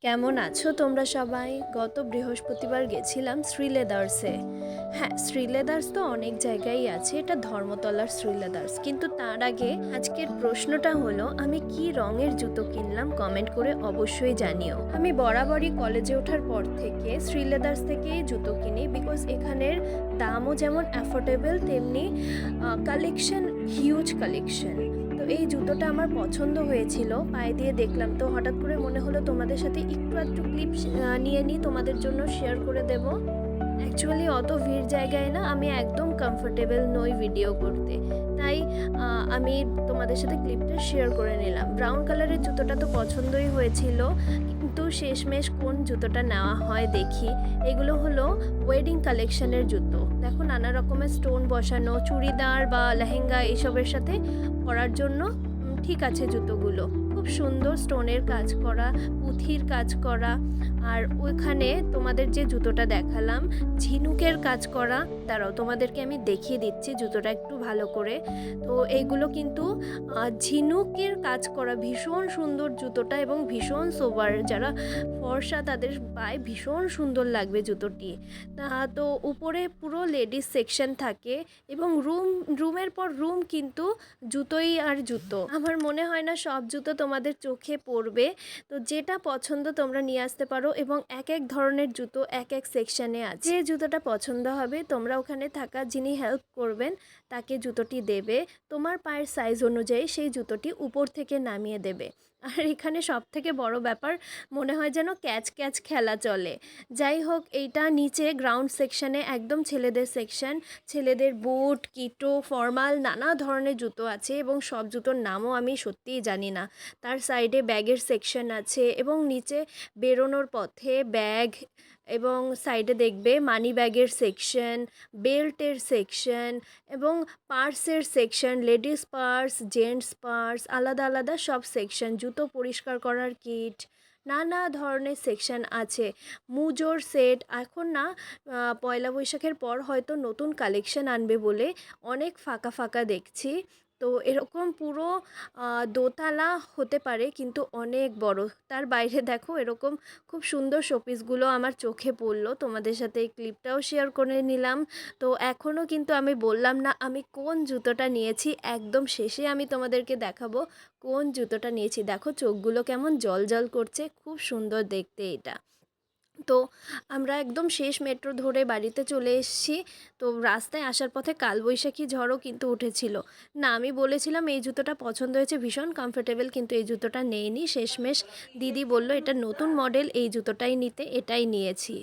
কেমন আছো তোমরা সবাই? গত বৃহস্পতিবার গেছিলাম শ্রীলেদার্সে। হ্যাঁ, শ্রীলেদার্স তো অনেক জায়গায় আছে, এটা ধর্মতলার শ্রীলেদার্স। কিন্তু তার আগে আজকের প্রশ্নটা হলো, আমি কি রঙের জুতো কিনলাম কমেন্ট করে অবশ্যই জানিও। আমি বরাবরই কলেজে ওঠার পর থেকে শ্রীলেদার্স থেকেই জুতো কিনি, বিকজ এখানের দামও যেমন অ্যাফোর্ডেবল, তেমনি কালেকশন, হিউজ কালেকশন। তো এই জুতোটা আমার পছন্দ হয়েছিল, পায়ে দিয়ে দেখলাম, তো হঠাৎ করে মনে হলো তোমাদের সাথে একটু একটু ক্লিপ নিয়ে নিই, তোমাদের জন্য শেয়ার করে দেব। অ্যাকচুয়ালি অত ভিড় জায়গায় না আমি একদম কমফোর্টেবল নই ভিডিও করতে, তাই আমি তোমাদের সাথে ক্লিপটা শেয়ার করে নিলাম। ব্রাউন কালারের জুতোটা তো পছন্দই হয়েছিল, কিন্তু শেষমেশ কোন জুতোটা নেওয়া হয় দেখি। এগুলো হলো ওয়েডিং কালেকশনের জুতো। দেখো, নানা রকমের স্টোন বসানো, চুড়িদার বা লেহেঙ্গা এইসবের সাথে পরার জন্য ঠিক আছে জুতোগুলো। খুব সুন্দর স্টোনের কাজ করা, পুঁথির কাজ করা। আর ওইখানে তোমাদের যে জুতোটা দেখালাম ঝিনুকের কাজ করা, দাঁড়াও তোমাদেরকে আমি দেখিয়ে দিচ্ছি জুতোটা একটু ভালো করে। তো এইগুলো কিন্তু ঝিনুকের কাজ করা, ভীষণ সুন্দর জুতোটা এবং ভীষণ সোবার। যারা ফর্সা তাদের পায়ে ভীষণ সুন্দর লাগবে জুতোটি। তো উপরে পুরো লেডিস সেকশন থাকে এবং রুমের পর রুম কিন্তু জুতোই আর জুতো। আমার মনে হয় না সব জুতো তোমাদের চোখে পড়বে, তো যেটা পছন্দ তোমরা নিয়ে আসতে পারো। এবং এক এক ধরনের জুতো এক এক সেকশানে আছে, যে জুতোটা পছন্দ হবে তোমরা ওখানে থাকা যিনি হেল্প করবেন তাকে জুতোটি দেবে, তোমার পায়ের সাইজ অনুযায়ী সেই জুতোটি উপর থেকে নামিয়ে দেবে। আর এখানে সব থেকে বড় ব্যাপার, মনে হয় যেন ক্যাচ ক্যাচ খেলা চলে। যাই হোক, এইটা নিচে গ্রাউন্ড সেকশানে একদম ছেলেদের সেকশন। ছেলেদের বুট, কিটো, ফর্মাল নানা ধরনের জুতো আছে এবং সব জুতোর নামও আমি সত্যিই জানি না। তার সাইডে ব্যাগের সেকশন আছে এবং নিচে বেরোনোর পথে ব্যাগ, এবং সাইডে দেখবে মানি ব্যাগের সেকশন, বেল্টের সেকশন এবং পার্সের section, ladies purse, gents purse, আলাদা আলাদা সব সেকশন, জুতো পরিষ্কার করার কিট, নানা ধরনের সেকশন আছে। মুজোর সেট, এখন না পয়লা বৈশাখের পর হয়তো নতুন কালেকশন আনবে বলে অনেক ফাঁকা ফাঁকা দেখছি। তো এরকম পুরো দোতলা হতে পারে, কিন্তু অনেক বড়। তার বাইরে দেখো এরকম খুব সুন্দর শোপিসগুলো আমার চোখে পড়লো, তোমাদের সাথে এই ক্লিপটাও শেয়ার করে নিলাম। তো এখনও কিন্তু আমি বললাম না আমি কোন জুতোটা নিয়েছি, একদম শেষে আমি তোমাদেরকে দেখাবো কোন জুতোটা নিয়েছি। দেখো চোখগুলো কেমন জল জল করছে, খুব সুন্দর দেখতে এটা। তো আমরা একদম শেষ মেট্রো ধরে বাড়িতে চলে এসেছি। তো রাস্তায় আসার পথে কালবৈশাখী ঝড়ও কিন্তু উঠেছিল। না, আমি বলেছিলাম এই জুতোটা পছন্দ হয়েছে, ভীষণ কমফোর্টেবল, কিন্তু এই জুতোটা নেইনি। শেষমেশ দিদি বলল এটা নতুন মডেল, এই জুতোটাই নিতে, এটাই নিয়েছি।